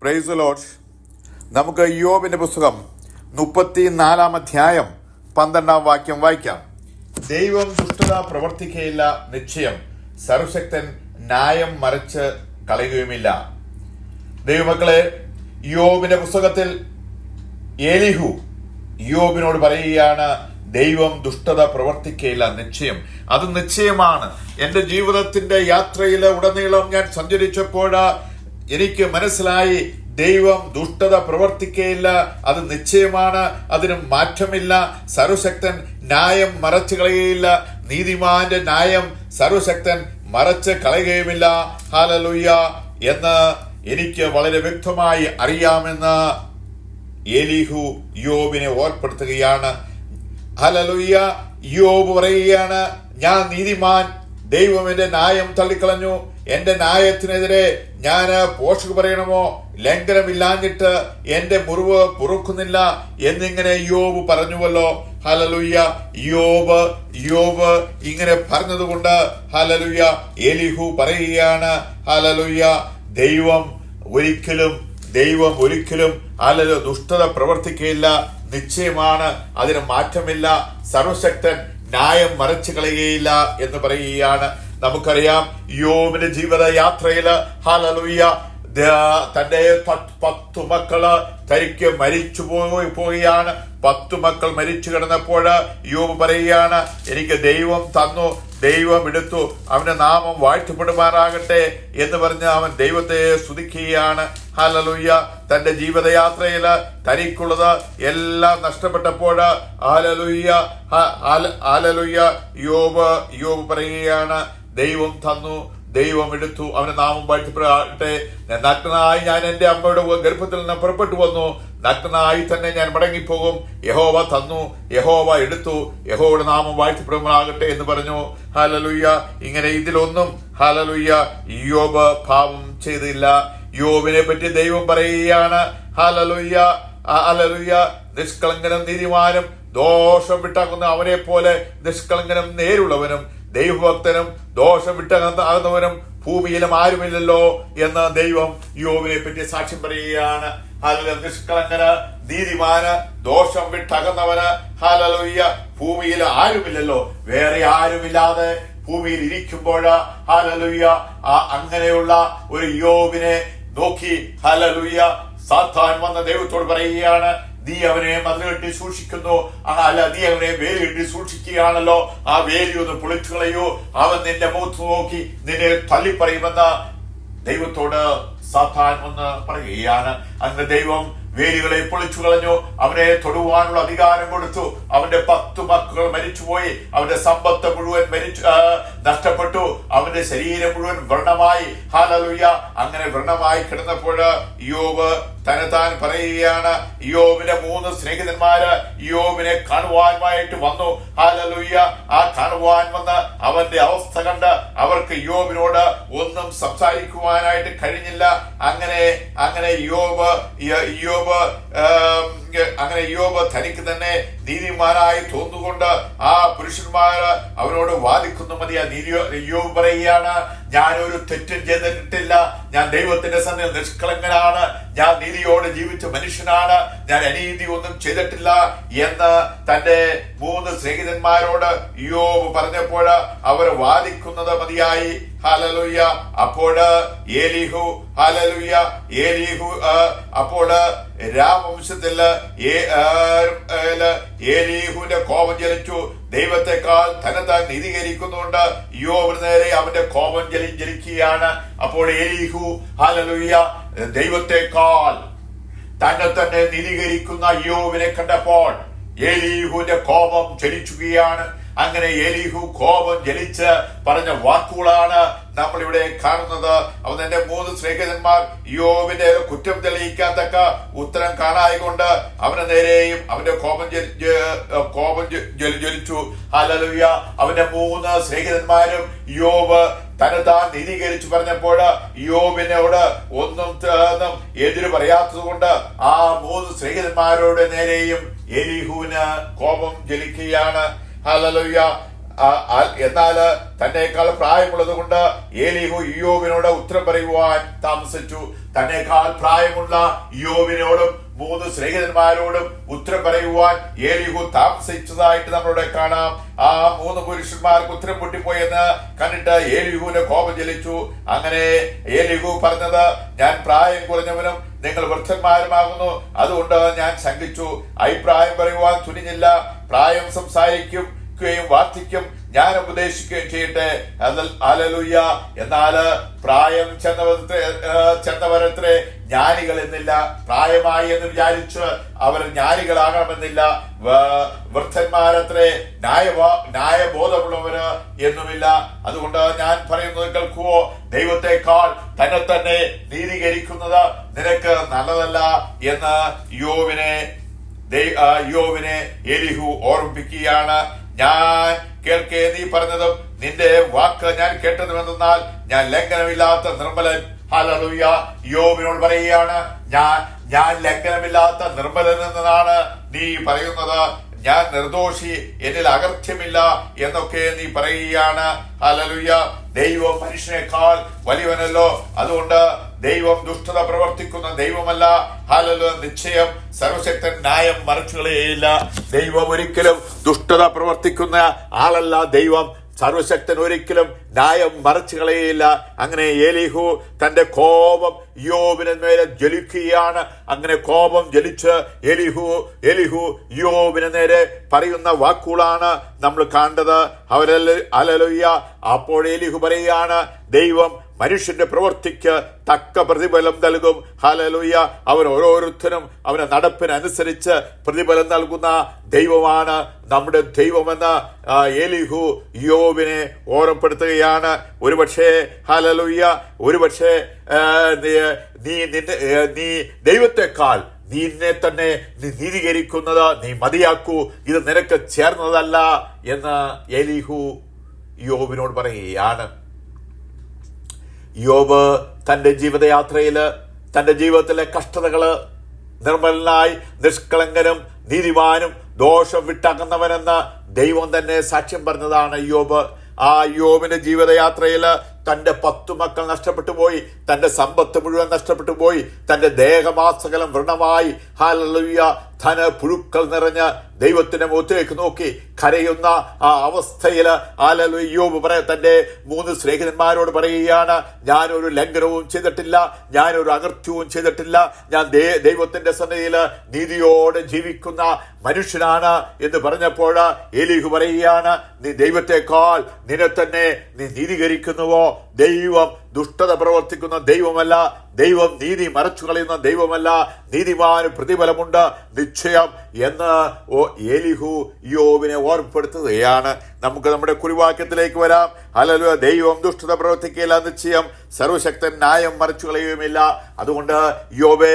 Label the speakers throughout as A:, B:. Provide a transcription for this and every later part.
A: Praise the Lord. നമുക്ക് യോബിന്റെ പുസ്തകം 34 അധ്യായം 12 വാക്യം വായിക്കാം. ദൈവം ദുഷ്ടത പ്രവർത്തിക്കുകയില്ല, നിശ്ചയം. സർവശക്തൻ ന്യായം മറച്ച് കളയുകയുമില്ല. ദൈവമക്കളെ, യോബിന്റെ പുസ്തകത്തിൽ എലീഹു യോബിനോട് പറയുകയാണ്, ദൈവം ദുഷ്ടത പ്രവർത്തിക്കുകയില്ല, നിശ്ചയം. അത് നിശ്ചയമാണ്. എൻ്റെ ജീവിതത്തിന്റെ യാത്രയിൽ ഉടനീളം ഞാൻ സഞ്ചരിച്ചപ്പോൾ എനിക്ക് മനസ്സിലായി, ദൈവം ദുഷ്ടത പ്രവർത്തിക്കുകയില്ല, അത് നിശ്ചയമാണ്, അതിന് മാറ്റമില്ല. സർവശക്തൻ ന്യായം മറച്ചു കളയുകയില്ല, നീതിമാന്റെ ന്യായം സർവശക്തൻ മറച്ച് കളയുകയുമില്ല. ഹല്ലേലൂയ എന്ന് എനിക്ക് വളരെ വ്യക്തമായി അറിയാമെന്ന് എലീഹു യോബിനെ ഓർപ്പെടുത്തുകയാണ്. ഹല്ലേലൂയ. യോബ് പറയുകയാണ്, ഞാൻ നീതിമാൻ, ദൈവം എന്റെ ന്യായം തള്ളിക്കളഞ്ഞു. എന്റെ ന്യായത്തിനെതിരെ ഞാൻ പോഷക പറയണമോ? ലംഘനമില്ലാഞ്ഞിട്ട് എന്റെ മുറിവ് പൊറുക്കുന്നില്ല എന്നിങ്ങനെ യോബ് പറഞ്ഞുവല്ലോ. ഹല്ലേലൂയ. യോബ് ഇങ്ങനെ പറഞ്ഞതുകൊണ്ട് ഹല്ലേലൂയ എലീഹു പറയുകയാണ്, ഹല്ലേലൂയ, ദൈവം ഒരിക്കലും ഹല്ലേലൂയ ദുഷ്ടത പ്രവർത്തിക്കുകയില്ല, നിശ്ചയമാണ്, അതിന് മാറ്റമില്ല. സർവശക്തൻ ന്യായം മറച്ചു കളയുകയില്ല എന്ന് പറയുകയാണ്. നമുക്കറിയാം, യോബിന്റെ ജീവിത യാത്രയില് ഹല്ലേലൂയ തന്റെ 10 മക്കള് തനിക്ക് മരിച്ചു പോവുകയാണ്. 10 മക്കൾ മരിച്ചു കിടന്നപ്പോൾ യോബ് പറയുകയാണ്, എനിക്ക് ദൈവം തന്നു, ദൈവം എടുത്തു, അവന്റെ നാമം വാഴ്ത്തപ്പെടുമാറാകട്ടെ എന്ന് പറഞ്ഞ് അവൻ ദൈവത്തെ സ്തുതിക്കുകയാണ്. ഹല്ലേലൂയ. തന്റെ ജീവിതയാത്രയില് തനിക്കുള്ളത് എല്ലാം നഷ്ടപ്പെട്ടപ്പോൾ ഹല്ലേലൂയ യോബ് പറയുകയാണ്, ദൈവം തന്നു, ദൈവം എടുത്തു, അവന്റെ നാമം വാഴ്ത്തപ്പെടട്ടെ. നഗ്നനായി ഞാൻ എന്റെ അമ്മയുടെ ഗർഭത്തിൽ നിന്ന് പുറപ്പെട്ടു വന്നു, നഗ്നനായി തന്നെ ഞാൻ മടങ്ങിപ്പോകും. യഹോവ തന്നു, യഹോവ എടുത്തു, യഹോവയുടെ നാമം വാഴ്ത്തപ്പെടുമാറാകട്ടെ എന്ന് പറഞ്ഞു. ഹല്ലേലൂയ. ഇങ്ങനെ ഇതിലൊന്നും ഹല്ലേലൂയ യോബ് പാപം ചെയ്തില്ല. യോബിനെ പറ്റി ദൈവം പറയുകയാണ്, ഹല്ലേലൂയ, നിഷ്കളങ്കനും നീതിമാനും ദോഷം വിട്ടാകുന്ന അവനെ പോലെ നിഷ്കളങ്കനും നേരുള്ളവനും ദൈവഭക്തനും ദോഷം വിട്ടകന്നവനും ഭൂമിയിലും ആരുമില്ലല്ലോ എന്ന് ദൈവം യോബിനെ പറ്റി സാക്ഷ്യം പറയുകയാണ്. ഹല്ലേലൂയ. നിഷ്കളങ്കന്, നീതിമാന്, ദോഷം വിട്ടകന്നവന് ഹല്ലേലൂയ ഭൂമിയിൽ ആരുമില്ലല്ലോ. വേറെ ആരുമില്ലാതെ ഭൂമിയിൽ ഇരിക്കുമ്പോൾ ഹല്ലേലൂയ അങ്ങനെയുള്ള ഒരു യോബിനെ നോക്കി ഹല്ലേലൂയ സാത്താൻ വന്ന ദൈവത്തോട് പറയുകയാണ്, നീ അവനെ മതിൽകെട്ടി സൂക്ഷിക്കുന്നു, അല്ല, നീ അവനെ വേലി കെട്ടി സൂക്ഷിക്കുകയാണല്ലോ, ആ വേലി ഒന്ന് പൊളിച്ചു കളയൂ, അവൻ നിന്റെ മുഖത്ത് നോക്കി നിന്നെ തള്ളിപ്പറയുമെന്ന് ദൈവത്തോട് സാത്താൻ വന്ന് പറയുകയാണ്. അങ്ങനെ ദൈവം വേലികളെ പൊളിച്ചു കളഞ്ഞു, അവനെ തൊടുവാനുള്ള അധികാരം കൊടുത്തു. അവന്റെ 10 മക്കൾ മരിച്ചുപോയി, അവന്റെ സമ്പത്ത് മുഴുവൻ നഷ്ടപ്പെട്ടു, അവന്റെ ശരീരം മുഴുവൻ വ്രണമായി. ഹല്ലേലൂയ. അങ്ങനെ വ്രണമായി കിടന്നപ്പോൾ യോബ് തന്നെത്താൻ പറയുകയാണ്, യോബിന്റെ 3 സ്നേഹിതന്മാര് യോബിനെ കാണുവാനായിട്ട് വന്നു. ഹല്ലേലൂയ. ആ കാണുവാൻ വന്ന് അവന്റെ അവസ്ഥ കണ്ട് അവർക്ക് യോബിനോട് ഒന്നും സംസാരിക്കുവാനായിട്ട് കഴിഞ്ഞില്ല. അങ്ങനെ യോബ് തനിക്ക് തന്നെ നീതിമാനായി തോന്നുകൊണ്ട് ആ പുരുഷന്മാര് അവനോട് വാദിക്കുന്നു. മതിയാ. യോബ് പറയുകയാണ്, ഞാനൊരു തെറ്റും ചെയ്തിട്ടില്ല, ഞാൻ ദൈവത്തിന്റെ സന്നിധിയിൽ നിഷ്കളങ്കനാണ്, ഞാൻ നീതിയോടെ ജീവിച്ച മനുഷ്യനാണ്, ഞാൻ അനീതി ഒന്നും ചെയ്തിട്ടില്ല എന്ന് തന്റെ 3 സ്നേഹിതന്മാരോട് യോബ് പറഞ്ഞപ്പോൾ അവർ വാദിക്കുന്നത് മതിയായി. ഹല്ലേലൂയ. അപ്പോൾ എലീഹു അപ്പോൾ രാമവംശത്തിൽ എലീഹുവിന്റെ കോപം ജ്വലിച്ചു. ദൈവത്തെക്കാൾ തന്നെത്താൻ നീതീകരിക്കുന്നുണ്ട് യോബിന് നേരെ അവന്റെ കോപം ജ്വലിക്കുകയാണ്. അപ്പോൾ എലീഹു ഹല്ലേലൂയ ദൈവത്തെക്കാൾ തന്നെ നീതീകരിക്കുന്ന യോബിനെ കണ്ടപ്പോൾ എലീഹുവിന്റെ കോപം ജ്വലിക്കുകയാണ്. അങ്ങനെ എലീഹു കോപം ജ്വലിച്ച് പറഞ്ഞ വാക്കുകളാണ് നമ്മൾ ഇവിടെ കാണുന്നത്. അവൻ എന്റെ 3 സ്നേഹിതന്മാർ യോബിന്റെ കുറ്റം തെളിയിക്കാത്തക്ക ഉത്തരം കാണായിക്കൊണ്ട് അവന്റെ നേരെയും അവന്റെ കോപം ജ്വലിച്ചു. ഹല്ലേലൂയ. അവന്റെ 3 സ്നേഹിതന്മാരും യോബ് തന്നെത്താൻ നീതീകരിച്ചു പറഞ്ഞപ്പോൾ യോബിനോട് ഒന്നും എതിര് പറയാത്തത് കൊണ്ട് ആ 3 സ്നേഹിതന്മാരുടെ നേരെയും എലീഹുവിന് കോപം ജ്വലിക്കുകയാണ്. ഹല്ലേലൂയ. എന്നാൽ തന്നേക്കാൾ പ്രായമുള്ളത് കൊണ്ട് ഏലീഹു ഇയ്യോബിനോട് ഉത്തരം പറയുവാൻ താമസിച്ചു. തന്നേക്കാൾ പ്രായമുള്ള ഇയ്യോബിനോടും 3 സ്നേഹിതന്മാരോടും ഉത്തരം പറയുവാൻ ഏലീഹു താമസിച്ചതായിട്ട് നമ്മളിവിടെ കാണാം. ആ 3 പുരുഷന്മാർക്ക് ഉത്തരം പൊട്ടിപ്പോയെന്ന് കണ്ടിട്ട് ഏലീഹുവിന്റെ കോപം ജ്വലിച്ചു. അങ്ങനെ ഏലീഹു പറഞ്ഞത്, ഞാൻ പ്രായം കുറഞ്ഞവനും നിങ്ങൾ വൃദ്ധന്മാരുമാകുന്നു, അതുകൊണ്ട് ഞാൻ ശങ്കിച്ചു. അഭിപ്രായം പറയുവാൻ തുനിഞ്ഞില്ല. പ്രായം സംസാരിക്കുകയും വാർദ്ധക്യം ഞാൻ ഉപദേശിക്കുകയും ചെയ്യട്ടെ. ഹല്ലേലൂയ. എന്നാൽ പ്രായം ചെന്നവരത്രേ ജ്ഞാനികൾ എന്നില്ല. പ്രായമായി എന്ന് വിചാരിച്ച് അവർ ജ്ഞാനികളാകണമെന്നില്ല. വൃദ്ധന്മാരത്രേ ന്യായബോധമുള്ളവര് എന്നുമില്ല. അതുകൊണ്ട് ഞാൻ പറയുന്നത് കേൾക്കുവോ, ദൈവത്തെക്കാൾ തന്നെ തന്നെ നീതീകരിക്കുന്നത് നിനക്ക് നല്ലതല്ല എന്ന് യോബിനെ എലീഹു ഓർമ്മിപ്പിക്കുകയാണ്. ഞാൻ കേൾക്കേ നീ പറഞ്ഞതും നിന്റെ വാക്ക് ഞാൻ കേട്ടതുമെന്നാൽ ഞാൻ ലംഘനമില്ലാത്ത നിർമ്മലൻ. ഹല്ലേലൂയ. യോബിനോട് പറയുകയാണ്, ഞാൻ ലംഘനമില്ലാത്ത നിർമ്മലൻ എന്നാണ് നീ പറയുന്നത്. ഞാൻ നിർദോഷി, എന്നിൽ അകൃത്യമില്ല എന്നൊക്കെ നീ പറയുകയാണ്. ഹല്ലേലൂയ. ദൈവം മനുഷ്യനേക്കാൾ വലിയവനല്ലോ. അതുകൊണ്ട് ദൈവം ദുഷ്ടത പ്രവർത്തിക്കുന്ന ദൈവമല്ല. ഹല്ലേലൂയ. നിശ്ചയം സർവശക്തൻ ന്യായം മറച്ചുകളെയില്ല. ദൈവം ഒരിക്കലും ദുഷ്ടത പ്രവർത്തിക്കുന്ന ആളല്ല. ദൈവം സർവശക്തൻ ഒരിക്കലും ന്യായം മറച്ചു കളയുകയില്ല. അങ്ങനെ ഏലീഹു തന്റെ കോപം യോബിന് നേരെ ജ്വലിക്കുകയാണ്. അങ്ങനെ കോപം ജ്വലിച്ച് എലിഹു യോബിന് നേരെ പറയുന്ന വാക്കുകളാണ് നമ്മൾ കണ്ടത്. ഹല്ലേലൂയ. അപ്പോൾ എലിഹു പറയുകയാണ്, ദൈവം മനുഷ്യന്റെ പ്രവൃത്തിക്ക് തക്ക പ്രതിഫലം നൽകും. ഹല്ലേലൂയ. അവൻ ഓരോരുത്തരും അവന്റെ നടപ്പിനനുസരിച്ച് പ്രതിഫലം നൽകുന്ന ദൈവമാണ് നമ്മുടെ ദൈവമെന്ന് എലിഹു യോബിനെ ഓർമ്മപ്പെടുത്തുകയാണ്. ഒരുപക്ഷെ ഹല്ലേലൂയ, ഒരുപക്ഷെ നീ ദൈവത്തെക്കാൾ നിന്നെ തന്നെ നീ നീതീകരിക്കുന്നത് നീ മതിയാക്കൂ, ഇത് നിനക്ക് ചേർന്നതല്ല എന്ന് എലിഹു യോബിനോട് പറയുകയാണ്. യോബ് തന്റെ ജീവിതയാത്രയില് തന്റെ ജീവിതത്തിലെ കഷ്ടതകള് നിർമ്മലനായി നിഷ്കളങ്കനും നീതിമാനും ദോഷം വിട്ടകന്നവനെന്ന് ദൈവം തന്നെ സാക്ഷ്യം പറഞ്ഞതാണ് യോബ്. ആ യോബിന്റെ ജീവിതയാത്രയില് തന്റെ 10 മക്കൾ നഷ്ടപ്പെട്ടു പോയി, തന്റെ സമ്പത്ത് മുഴുവൻ നഷ്ടപ്പെട്ടു പോയി, തന്റെ ദേഹമാസകലം വ്രണമായി. ഹല്ലേലൂയ. ധന പുഴുക്കൾ നിറഞ്ഞ ദൈവത്തിന്റെ മുഖത്തേക്ക് നോക്കി കരയുന്ന ആ അവസ്ഥയില് ഹല്ലേലൂയ യോബ് തന്റെ 3 സ്നേഹിതന്മാരോട് പറയുകയാണ്, ഞാനൊരു ലംഘനവും ചെയ്തിട്ടില്ല, ഞാനൊരു അകൃത്യവും ചെയ്തിട്ടില്ല, ഞാൻ ദൈവത്തിന്റെ സന്നിധിയില് നീതിയോടെ ജീവിക്കുന്ന മനുഷ്യനാണ് എന്ന് പറഞ്ഞപ്പോൾ എലീഹു പറയുകയാണ്, നീ ദൈവത്തെക്കാൾ നിന്നെ തന്നെ നീ നീതീകരിക്കുന്നുവോ? ദൈവം ദുഷ്ടത പ്രവർത്തിക്കുന്ന ദൈവമല്ല, ദൈവം നീതി മറച്ചു കളയുന്ന ദൈവമല്ല, നീതിമാന് പ്രതിഫലമുണ്ട് നിശ്ചയം എന്ന് എലിഹു യോബിനെ ഓർമ്മപ്പെടുത്തുകയാണ്. നമുക്ക് നമ്മുടെ കുറിവാക്യത്തിലേക്ക് വരാം. ഹല്ലേലൂയ. ദൈവം ദുഷ്ടത പ്രവർത്തിക്കുകയില്ല, നിശ്ചയം സർവശക്തൻ ന്യായം മറച്ചു കളയുകയുമില്ല. അതുകൊണ്ട് യോബേ,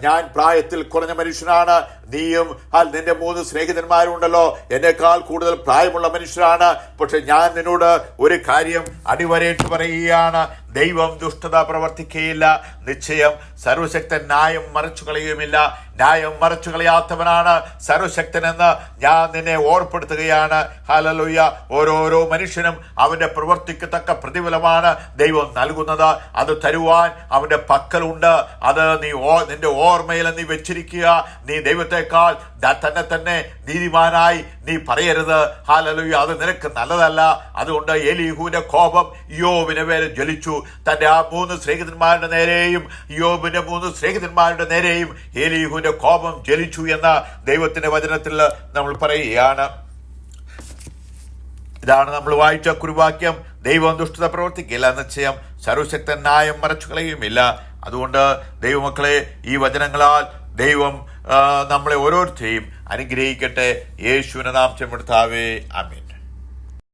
A: ഞാൻ പ്രായത്തിൽ കുറഞ്ഞ മനുഷ്യനാണ്, നീയും നിന്റെ 3 സ്നേഹിതന്മാരുണ്ടല്ലോ എന്നെക്കാൾ കൂടുതൽ പ്രായമുള്ള മനുഷ്യരാണ്. പക്ഷെ ഞാൻ നിന്നോട് ഒരു കാര്യം അടിവരയിട്ട് പറയുകയാണ്, ദൈവം ദുഷ്ടത പ്രവർത്തിക്കുകയില്ല, നിശ്ചയം സർവശക്തൻ ന്യായം മറച്ചു കളയുകയുമില്ല. ന്യായം മറച്ചു കളയാത്തവനാണ് സർവശക്തനെന്ന് ഞാൻ നിന്നെ ഓർപ്പെടുത്തുകയാണ്. ഹല്ലേലൂയ. ഓരോരോ മനുഷ്യനും അവന്റെ പ്രവൃത്തിക്ക് തക്ക പ്രതിഫലമാണ് ദൈവം നൽകുന്നത്. അത് തരുവാൻ അവന്റെ പക്കലുണ്ട്. അത് നിന്റെ ഓർമ്മയിൽ നീ വെച്ചിരിക്കുക. നീ ദൈവത്തെക്കാൾ തന്നെ നീതിമാനായി നീ പറയരുത്. ഹല്ലേലൂയ. അത് നിനക്ക് നല്ലതല്ല. അതുകൊണ്ട് എലീഹുവിന്റെ കോപം യോബിനെ പേരെ ജ്വലിച്ചു. തന്റെ ആ 3 സ്നേഹിതന്മാരുടെ നേരെയും യോബിന്റെ 3 സ്നേഹിതന്മാരുടെ നേരെയും എലീഹുവിന്റെ കോപം ജ്വലിച്ചു എന്ന ദൈവത്തിന്റെ വചനത്തിൽ നമ്മൾ പറയുകയാണ്. ഇതാണ് നമ്മൾ വായിച്ച കുറിവാക്യം. ദൈവം ദുഷ്ടത പ്രവർത്തിക്കില്ല, നിശ്ചയം സർവശക്തൻ ന്യായം മറച്ചു കളയുമില്ല. അതുകൊണ്ട് ദൈവമക്കളെ, ഈ വചനങ്ങളാൽ ദൈവം നമ്മളെ ഓരോരുത്തരെയും അനുഗ്രഹിക്കട്ടെ. യേശുവിന്റെ നാമത്തിൽ കർത്താവേ, ആമേൻ.